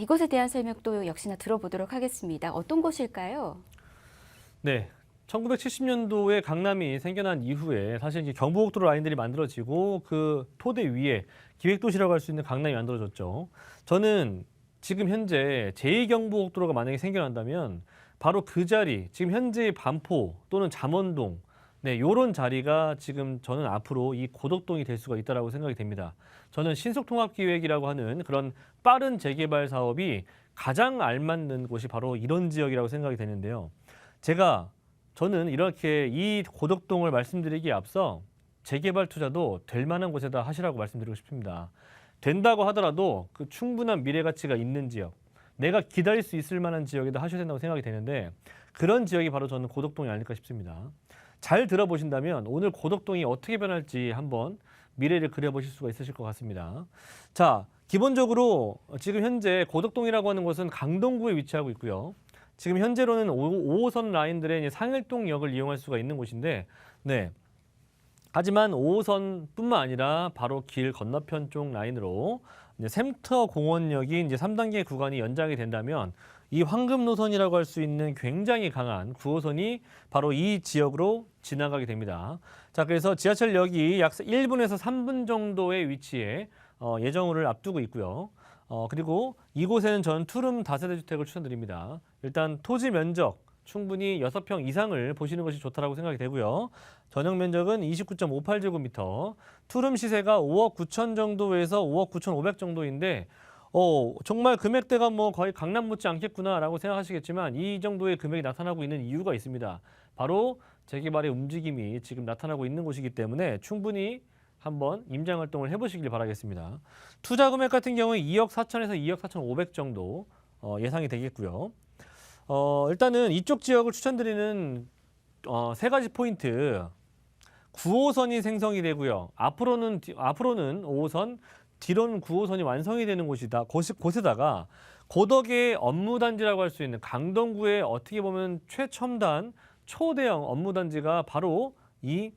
이것에 대한 설명 또 역시나 들어보도록 하겠습니다. 어떤 곳일까요? 네. 1970년도에 강남이 생겨난 이후에 사실 이제 경부고속도로 라인들이 만들어지고 그 토대 위에 기획도시라고 할 수 있는 강남이 만들어졌죠. 저는 지금 현재 제2경부고속도로가 만약에 생겨난다면 바로 그 자리, 지금 현재의 반포 또는 잠원동, 네, 요런 자리가 지금 저는 앞으로 이 고덕동이 될 수가 있다라고 생각이 됩니다. 저는 신속통합기획이라고 하는 그런 빠른 재개발 사업이 가장 알맞는 곳이 바로 이런 지역이라고 생각이 되는데요. 저는 이렇게 이 고덕동을 말씀드리기에 앞서 재개발 투자도 될 만한 곳에다 하시라고 말씀드리고 싶습니다. 된다고 하더라도 그 충분한 미래 가치가 있는 지역, 내가 기다릴 수 있을 만한 지역에다 하셔야 된다고 생각이 되는데 그런 지역이 바로 저는 고덕동이 아닐까 싶습니다. 잘 들어보신다면 오늘 고덕동이 어떻게 변할지 한번 미래를 그려보실 수가 있으실 것 같습니다. 자, 기본적으로 지금 현재 고덕동이라고 하는 곳은 강동구에 위치하고 있고요. 지금 현재로는 5호선 라인들의 상일동역을 이용할 수가 있는 곳인데, 네. 하지만 5호선뿐만 아니라 바로 길 건너편 쪽 라인으로 이제 샘터공원역이 이제 3단계 구간이 연장이 된다면 이 황금 노선이라고 할 수 있는 굉장히 강한 9호선이 바로 이 지역으로 지나가게 됩니다. 자, 그래서 지하철역이 약 1분에서 3분 정도의 위치에 예정을 앞두고 있고요. 그리고 이곳에는 저는 투룸 다세대 주택을 추천드립니다. 일단 토지 면적 충분히 6평 이상을 보시는 것이 좋다고 생각이 되고요. 전용 면적은 29.58제곱미터, 투룸 시세가 5억 9천 정도에서 5억 9천5백 정도인데 정말 금액대가 뭐 거의 강남 못지 않겠구나라고 생각하시겠지만 이 정도의 금액이 나타나고 있는 이유가 있습니다. 바로 재개발의 움직임이 지금 나타나고 있는 곳이기 때문에 충분히 한번 임장 활동을 해보시길 바라겠습니다. 투자 금액 같은 경우에 2억 4천에서 2억 4천5백 정도 예상이 되겠고요. 일단은 이쪽 지역을 추천드리는 세 가지 포인트. 9호선이 생성이 되고요. 앞으로는 5호선, 뒤로는 9호선이 완성이 되는 곳에다가 고덕의 업무단지라고 할 수 있는 강동구의 어떻게 보면 최첨단 초대형 업무단지가 바로 이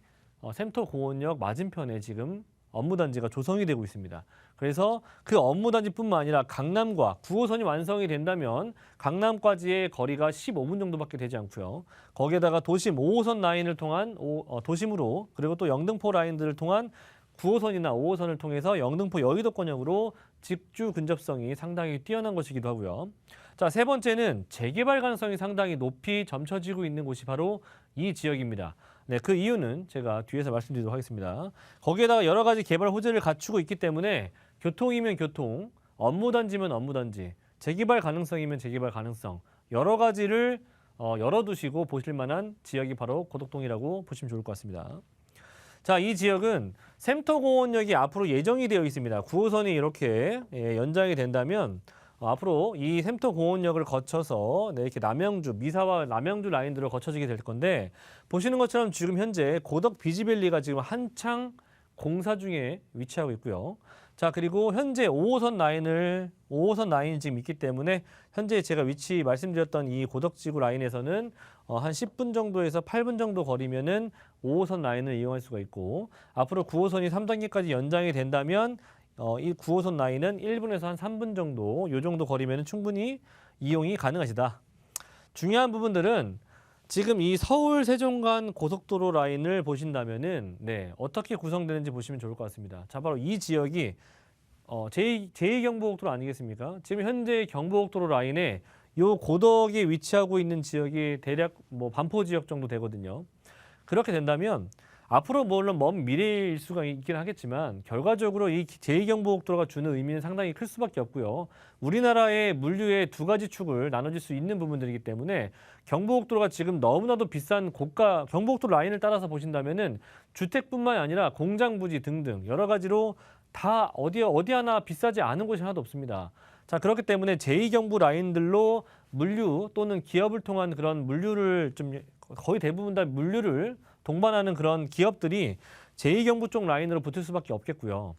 샘터공원역 맞은편에 지금 업무단지가 조성이 되고 있습니다. 그래서 그 업무단지뿐만 아니라 강남과 9호선이 완성이 된다면 강남까지의 거리가 15분 정도밖에 되지 않고요. 거기에다가 도심 5호선 라인을 통한 도심으로 그리고 또 영등포 라인들을 통한 9호선이나 5호선을 통해서 영등포 여의도권역으로 직주 근접성이 상당히 뛰어난 것이기도 하고요. 자, 세 번째는 재개발 가능성이 상당히 높이 점쳐지고 있는 곳이 바로 이 지역입니다. 네, 그 이유는 제가 뒤에서 말씀드리도록 하겠습니다. 거기에다가 여러 가지 개발 호재를 갖추고 있기 때문에 교통이면 교통, 업무단지면 업무단지, 재개발 가능성이면 재개발 가능성 여러 가지를 열어두시고 보실 만한 지역이 바로 고덕동이라고 보시면 좋을 것 같습니다. 자, 이 지역은 샘터공원역이 앞으로 예정이 되어 있습니다. 9호선이 이렇게 연장이 된다면 앞으로 이 샘터공원역을 거쳐서 이렇게 미사와 남양주 라인들을 거쳐지게 될 건데 보시는 것처럼 지금 현재 고덕 비지밸리가 지금 한창 공사 중에 위치하고 있고요. 자, 그리고 현재 5호선 라인이 지금 있기 때문에 현재 제가 위치 말씀드렸던 이 고덕지구 라인에서는 한 10분 정도에서 8분 정도 거리면은 5호선 라인을 이용할 수가 있고 앞으로 9호선이 3단계까지 연장이 된다면 이 9호선 라인은 1분에서 한 3분 정도 요 정도 거리면 충분히 이용이 가능하시다. 중요한 부분들은 지금 이 서울 세종간 고속도로 라인을 보신다면은 어떻게 구성되는지 보시면 좋을 것 같습니다. 자, 바로 이 지역이 제2경부고속도로 아니겠습니까? 지금 현재 경부고속도로 라인에 요 고덕에 위치하고 있는 지역이 대략 반포 지역 정도 되거든요. 그렇게 된다면 앞으로 물론 먼 미래일 수가 있긴 하겠지만 결과적으로 이 제2경부고속도로가 주는 의미는 상당히 클 수밖에 없고요. 우리나라의 물류의 두 가지 축을 나눠질 수 있는 부분들이기 때문에 경부고속도로가 지금 너무나도 비싼 고가 경부고속도로 라인을 따라서 보신다면은 주택뿐만 아니라 공장 부지 등등 여러 가지로 다 어디 하나 비싸지 않은 곳이 하나도 없습니다. 자, 그렇기 때문에 제2경부 라인들로 물류 또는 기업을 통한 그런 물류를 좀 거의 대부분 다 물류를 동반하는 그런 기업들이 제2경부 쪽 라인으로 붙을 수밖에 없겠고요.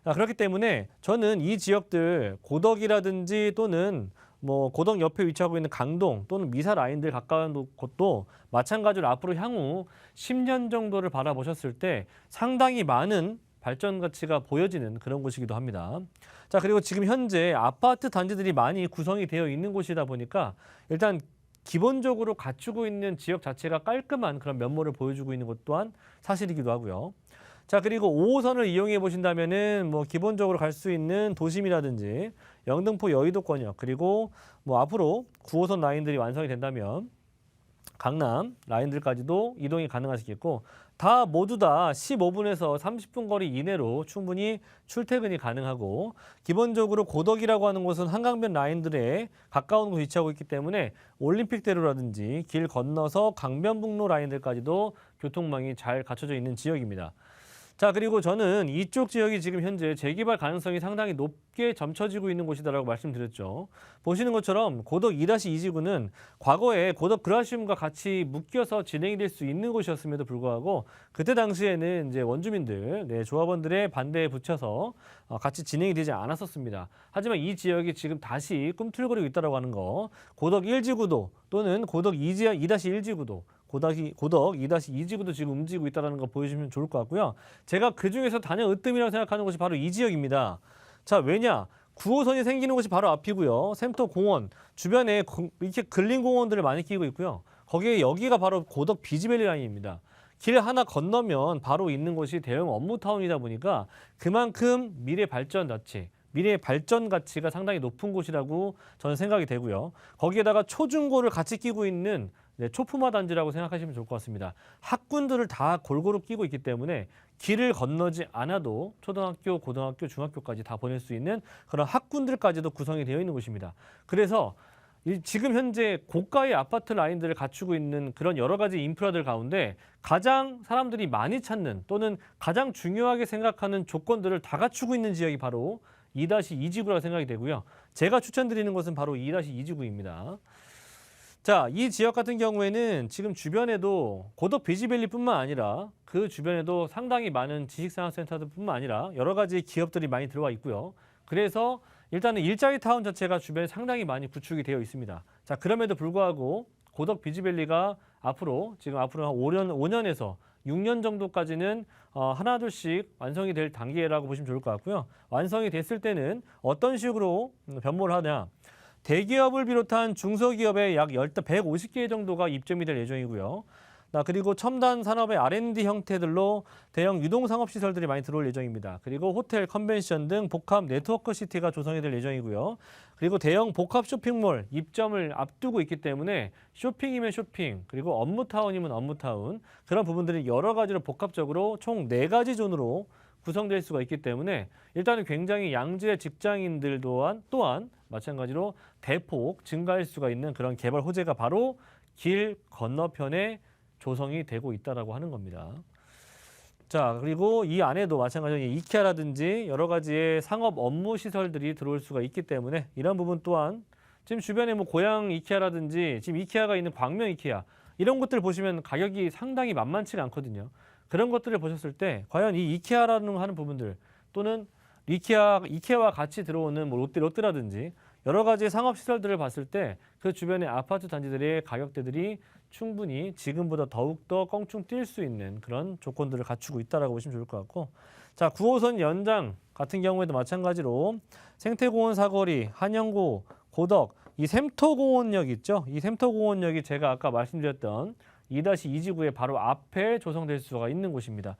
그렇기 때문에 저는 이 지역들 고덕이라든지 또는 고덕 옆에 위치하고 있는 강동 또는 미사 라인들 가까운 곳도 마찬가지로 앞으로 향후 10년 정도를 바라보셨을 때 상당히 많은 발전 가치가 보여지는 그런 곳이기도 합니다. 자, 그리고 지금 현재 아파트 단지들이 많이 구성이 되어 있는 곳이다 보니까 일단 기본적으로 갖추고 있는 지역 자체가 깔끔한 그런 면모를 보여주고 있는 것 또한 사실이기도 하고요. 자, 그리고 5호선을 이용해 보신다면은 뭐 기본적으로 갈 수 있는 도심이라든지 영등포 여의도권역, 그리고 뭐 앞으로 9호선 라인들이 완성이 된다면 강남 라인들까지도 이동이 가능하시겠고, 다 모두 다 15분에서 30분 거리 이내로 충분히 출퇴근이 가능하고, 기본적으로 고덕이라고 하는 곳은 한강변 라인들에 가까운 곳에 위치하고 있기 때문에 올림픽대로라든지 길 건너서 강변북로 라인들까지도 교통망이 잘 갖춰져 있는 지역입니다. 자, 그리고 저는 이쪽 지역이 지금 현재 재개발 가능성이 상당히 높게 점쳐지고 있는 곳이다라고 말씀드렸죠. 보시는 것처럼 고덕 2-2지구는 과거에 고덕 그라시움과 같이 묶여서 진행이 될 수 있는 곳이었음에도 불구하고 그때 당시에는 이제 원주민들, 조합원들의 반대에 붙여서 같이 진행이 되지 않았었습니다. 하지만 이 지역이 지금 다시 꿈틀거리고 있다라고 하는 거, 고덕 1지구도 또는 고덕 2-1지구도 고덕 2-2지구도 지금 움직이고 있다는 거 보여주시면 좋을 것 같고요. 제가 그중에서 단연 으뜸이라고 생각하는 곳이 바로 이 지역입니다. 자, 왜냐? 9호선이 생기는 곳이 바로 앞이고요. 샘터공원 주변에 이렇게 근린공원들을 많이 끼고 있고요. 거기에 여기가 바로 고덕 비지밸리 라인입니다. 길 하나 건너면 바로 있는 곳이 대형 업무타운이다 보니까 그만큼 미래 발전 가치가 상당히 높은 곳이라고 저는 생각이 되고요. 거기에다가 초중고를 같이 끼고 있는 초품화 단지라고 생각하시면 좋을 것 같습니다. 학군들을 다 골고루 끼고 있기 때문에 길을 건너지 않아도 초등학교, 고등학교, 중학교까지 다 보낼 수 있는 그런 학군들까지도 구성이 되어 있는 곳입니다. 그래서 지금 현재 고가의 아파트 라인들을 갖추고 있는 그런 여러 가지 인프라들 가운데 가장 사람들이 많이 찾는 또는 가장 중요하게 생각하는 조건들을 다 갖추고 있는 지역이 바로 2-2지구라고 생각이 되고요. 제가 추천드리는 것은 바로 2-2지구입니다. 자, 이 지역 같은 경우에는 지금 주변에도 고덕 비지밸리뿐만 아니라 그 주변에도 상당히 많은 지식산업센터들뿐만 아니라 여러 가지 기업들이 많이 들어와 있고요. 그래서 일단은 일자리 타운 자체가 주변에 상당히 많이 구축이 되어 있습니다. 자, 그럼에도 불구하고 고덕 비지밸리가 앞으로 한 5년에서 6년 정도까지는 하나둘씩 완성이 될 단계라고 보시면 좋을 것 같고요. 완성이 됐을 때는 어떤 식으로 변모를 하냐. 대기업을 비롯한 중소기업의 약 150개 정도가 입점이 될 예정이고요. 그리고 첨단 산업의 R&D 형태들로 대형 유동상업시설들이 많이 들어올 예정입니다. 그리고 호텔, 컨벤션 등 복합 네트워크 시티가 조성이 될 예정이고요. 그리고 대형 복합 쇼핑몰 입점을 앞두고 있기 때문에 쇼핑이면 쇼핑, 그리고 업무타운이면 업무타운, 그런 부분들이 여러 가지로 복합적으로 총 4가지 존으로 구성될 수가 있기 때문에 일단은 굉장히 양질의 직장인들 또한 마찬가지로 대폭 증가할 수가 있는 그런 개발 호재가 바로 길 건너편에 조성이 되고 있다라고 하는 겁니다. 자, 그리고 이 안에도 마찬가지로 이케아라든지 여러 가지의 상업 업무 시설들이 들어올 수가 있기 때문에 이런 부분 또한 지금 주변에 뭐 고양 이케아라든지 지금 이케아가 있는 광명 이케아 이런 것들 보시면 가격이 상당히 만만치가 않거든요. 그런 것들을 보셨을 때 과연 이 이케아라는 하는 부분들 또는 이케아와 같이 들어오는 뭐 롯데라든지 여러 가지 상업 시설들을 봤을 때 그 주변의 아파트 단지들의 가격대들이 충분히 지금보다 더욱더 껑충 뛸 수 있는 그런 조건들을 갖추고 있다라고 보시면 좋을 것 같고, 자, 9호선 연장 같은 경우에도 마찬가지로 생태공원 사거리, 한영고, 고덕, 이 샘터공원역 있죠? 이 샘터공원역이 제가 아까 말씀드렸던 2-2지구의 바로 앞에 조성될 수가 있는 곳입니다.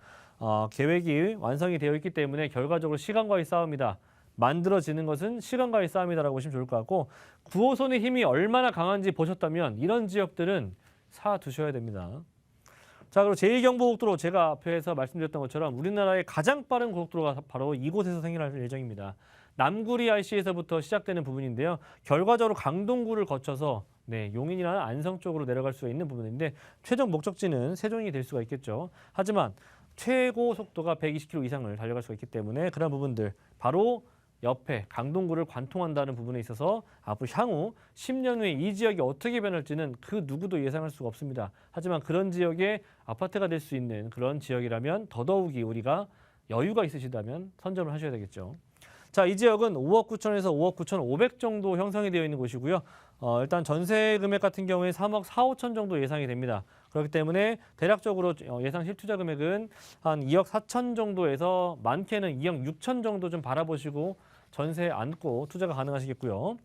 계획이 완성이 되어 있기 때문에 결과적으로 시간과의 싸움이다. 만들어지는 것은 시간과의 싸움이다라고 보시면 좋을 것 같고, 9호선의 힘이 얼마나 강한지 보셨다면 이런 지역들은 사두셔야 됩니다. 자, 그리고 제2경부고속도로 제가 앞에서 말씀드렸던 것처럼 우리나라의 가장 빠른 고속도로가 바로 이곳에서 생겨날 예정입니다. 남구리 IC에서부터 시작되는 부분인데요. 결과적으로 강동구를 거쳐서 용인이나 안성 쪽으로 내려갈 수가 있는 부분인데 최종 목적지는 세종이 될 수가 있겠죠. 하지만 최고 속도가 120km 이상을 달려갈 수가 있기 때문에 그런 부분들 바로 옆에 강동구를 관통한다는 부분에 있어서 앞으로 향후 10년 후에 이 지역이 어떻게 변할지는 그 누구도 예상할 수가 없습니다. 하지만 그런 지역에 아파트가 될 수 있는 그런 지역이라면 더더욱이 우리가 여유가 있으시다면 선점을 하셔야 되겠죠. 자, 이 지역은 5억 9천에서 5억 9천5백 정도 형성이 되어 있는 곳이고요. 일단 전세 금액 같은 경우에 3억 4, 5천 정도 예상이 됩니다. 그렇기 때문에 대략적으로 예상 실투자 금액은 한 2억 4천 정도에서 많게는 2억 6천 정도 좀 바라보시고 전세 안고 투자가 가능하시겠고요.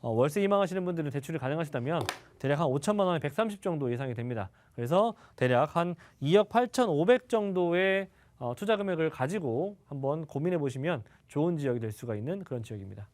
월세 희망하시는 분들은 대출이 가능하시다면 대략 한 5천만 원에 130 정도 예상이 됩니다. 그래서 대략 한 2억 8,500 정도의 투자 금액을 가지고 한번 고민해 보시면 좋은 지역이 될 수가 있는 그런 지역입니다.